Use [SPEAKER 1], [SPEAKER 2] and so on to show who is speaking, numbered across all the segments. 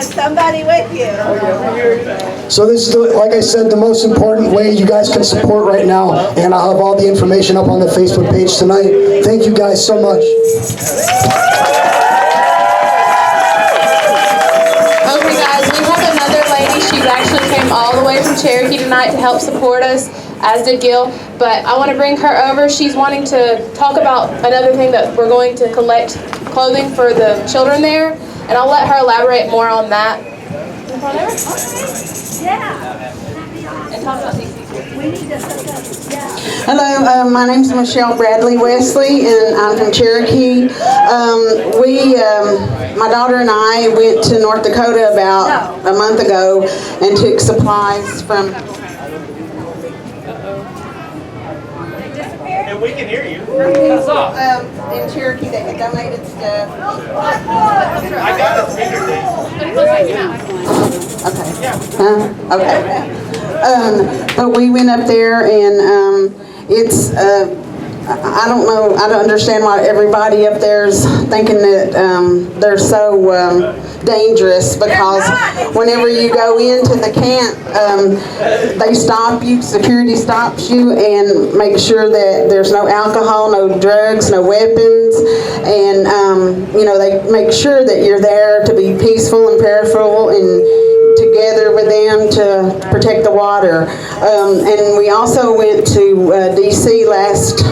[SPEAKER 1] somebody with you.
[SPEAKER 2] So this is, like I said, the most important way you guys can support right now, and I'll have all the information up on the Facebook page tonight. Thank you guys so much.
[SPEAKER 3] Okay guys, we have another lady. She actually came all the way from Cherokee tonight to help support us, as did Gil, but I want to bring her over. She's wanting to talk about another thing that we're going to collect clothing for the children there, and I'll let her elaborate more on that. Yeah. And talk about DC.
[SPEAKER 4] Hello, my name is Michelle Bradley Wesley, and I'm from Cherokee. My daughter and I went to North Dakota about a month ago and took supplies from...
[SPEAKER 5] And we can hear you.
[SPEAKER 4] In Cherokee that had donated stuff.
[SPEAKER 5] I got a speaker thing.
[SPEAKER 4] Okay. But we went up there, and it's, I don't know, I don't understand why everybody up there's thinking that they're so dangerous, because whenever you go into the camp, they stop you, security stops you, and make sure that there's no alcohol, no drugs, no weapons, and they make sure that you're there to be peaceful and prayerful and together with them to protect the water. And we also went to DC last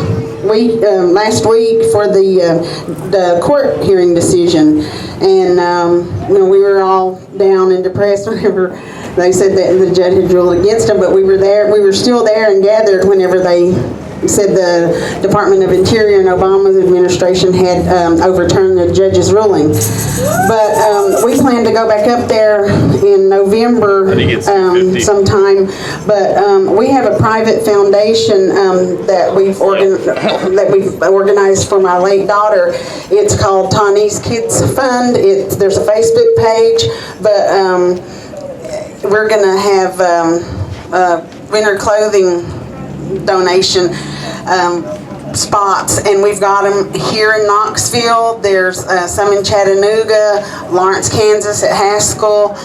[SPEAKER 4] week for the court hearing decision, and we were all down and depressed whenever they said that the judge had ruled against them. But we were there. We were still there and gathered whenever they said the Department of Interior and Obama's administration had overturned the judge's ruling. But we plan to go back up there in November sometime. But we have a private foundation that we've organized for my late daughter. It's called Tawny's Kids Fund. There's a Facebook page, but we're going to have winter clothing donation spots, and we've got them here in Knoxville. There's some in Chattanooga, Lawrence, Kansas at Haskell,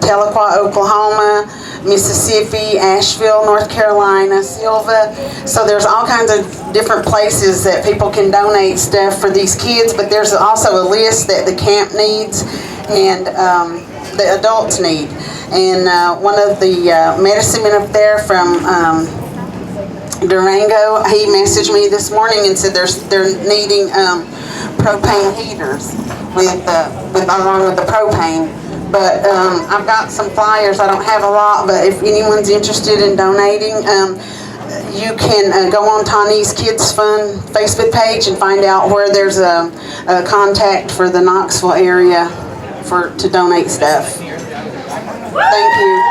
[SPEAKER 4] Tahlequah, Oklahoma, Mississippi, Asheville, North Carolina, Silva. So there's all kinds of different places that people can donate stuff for these kids, but there's also a list that the camp needs and the adults need. And one of the medicine men up there from Durango, he messaged me this morning and said they're needing propane heaters along with the propane. But I've got some flyers. I don't have a lot, but if anyone's interested in donating, you can go on Tawny's Kids Fund Facebook page and find out where there's a contact for the Knoxville area to donate stuff. Thank you.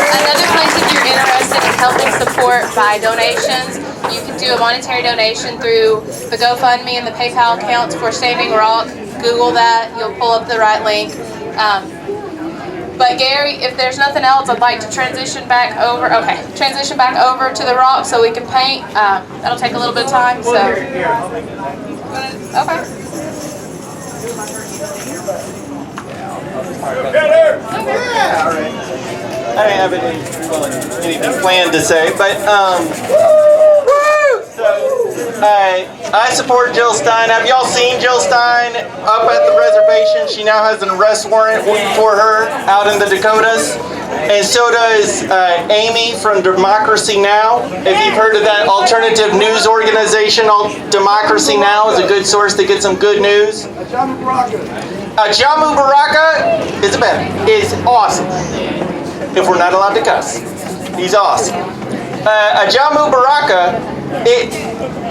[SPEAKER 3] Another place, if you're interested in helping support by donations, you can do a monetary donation through the GoFundMe and the PayPal accounts for Standing Rock. Google that, you'll pull up the right link. But Gary, if there's nothing else, I'd like to transition back over to the rock so we can paint. That'll take a little bit of time. So. Okay.
[SPEAKER 5] I didn't have anything planned to say, but I support Jill Stein. Have y'all seen Jill Stein up at the reservation? She now has an arrest warrant for her out in the Dakotas. And so does Amy from Democracy Now! If you've heard of that alternative news organization, Democracy Now! Is a good source to get some good news. Jamu Baraka is awesome. If we're not allowed to cuss. He's awesome. Jamu Baraka,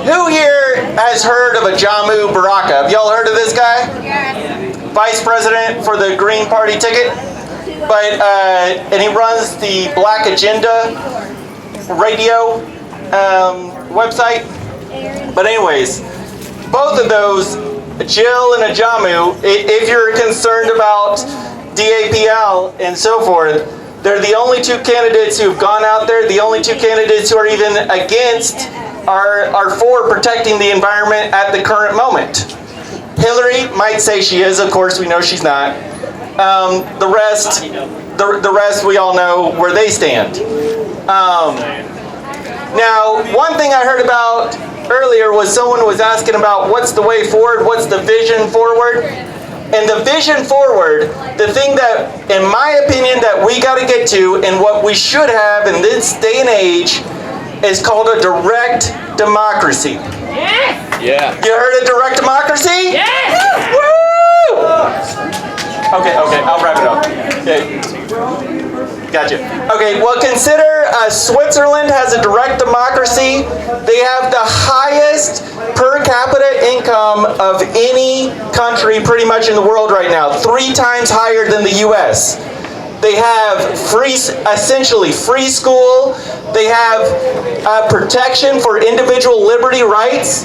[SPEAKER 5] who here has heard of a Jamu Baraka? Have y'all heard of this guy? Yeah. Vice President for the Green Party ticket. But and he runs the Black Agenda radio website. But anyways, both of those, Jill and Ajamu, if you're concerned about DAPL and so forth, they're the only two candidates who've gone out there. The only two candidates who are even against are for protecting the environment at the current moment. Hillary might say she is. Of course, we know she's not. The rest, we all know where they stand. Now, one thing I heard about earlier was someone was asking about what's the way forward, what's the vision forward. And the vision forward, the thing that, in my opinion, that we got to get to and what we should have in this day and age is called a direct democracy.
[SPEAKER 1] Yes!
[SPEAKER 6] Yeah.
[SPEAKER 5] You heard of direct democracy?
[SPEAKER 1] Yes!
[SPEAKER 5] Woo! Okay, I'll wrap it up. Okay. Gotcha. Okay, well, consider Switzerland has a direct democracy. They have the highest per capita income of any country pretty much in the world right now, 3 times higher than the US. They have essentially free school. They have protection for individual liberty rights.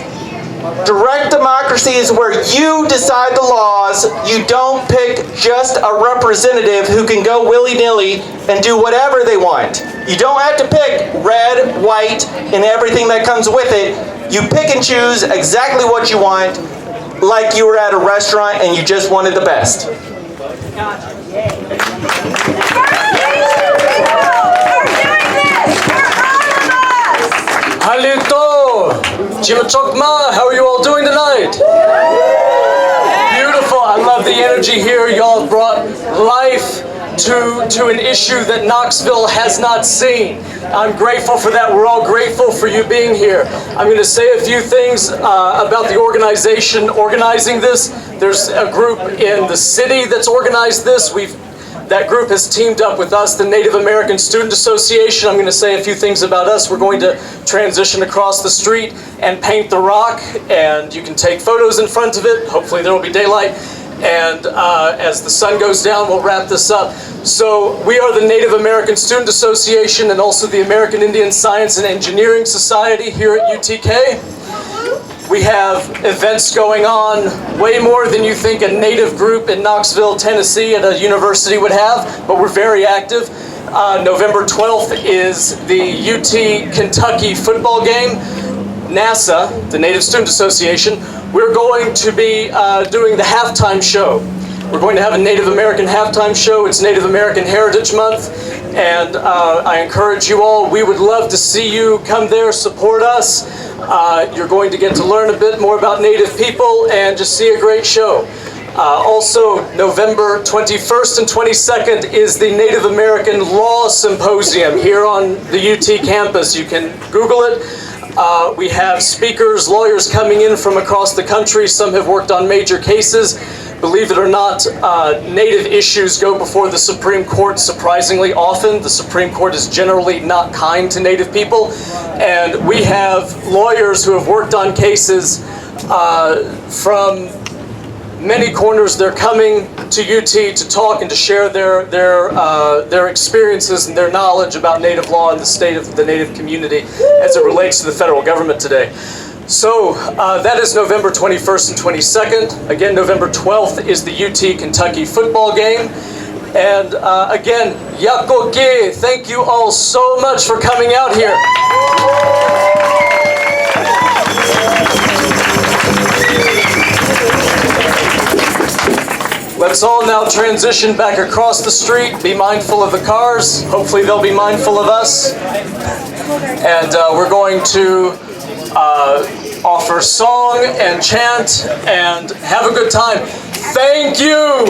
[SPEAKER 5] Direct democracy is where you decide the laws. You don't pick just a representative who can go willy-nilly and do whatever they want. You don't have to pick red, white, and everything that comes with it. You pick and choose exactly what you want, like you were at a restaurant and you just wanted the best.
[SPEAKER 6] Halito! Chimachokma, how are you all doing tonight? Beautiful, I love the energy here. Y'all have brought life to an issue that Knoxville has not seen. I'm grateful for that. We're all grateful for you being here. I'm going to say a few things about the organization organizing this. There's a group in the city that's organized this. That group has teamed up with us, the Native American Student Association. I'm going to say a few things about us. We're going to transition across the street and paint the rock, and you can take photos in front of it. Hopefully there will be daylight. And as the sun goes down, we'll wrap this up. So we are the Native American Student Association and also the American Indian Science and Engineering Society here at UTK. We have events going on way more than you think a Native group in Knoxville, Tennessee at a university would have, but we're very active. November 12th is the UT Kentucky football game. NASA, the Native Student Association, we're going to be doing the halftime show. We're going to have a Native American halftime show. It's Native American Heritage Month, and I encourage you all. We would love to see you come there, support us. You're going to get to learn a bit more about Native people and just see a great show. Also, November 21st and 22nd is the Native American Law Symposium here on the UT campus. You can Google it. We have speakers, lawyers coming in from across the country. Some have worked on major cases. Believe it or not, Native issues go before the Supreme Court surprisingly often. The Supreme Court is generally not kind to Native people. And we have lawyers who have worked on cases from many corners. They're coming to UT to talk and to share their experiences and their knowledge about Native law and the state of the Native community as it relates to the federal government today. So that is November 21st and 22nd. Again, November 12th is the UT Kentucky football game. And again, Yakoke, thank you all so much for coming out here. Let's all now transition back across the street, be mindful of the cars. Hopefully they'll be mindful of us. And we're going to offer song and chant and have a good time. Thank you!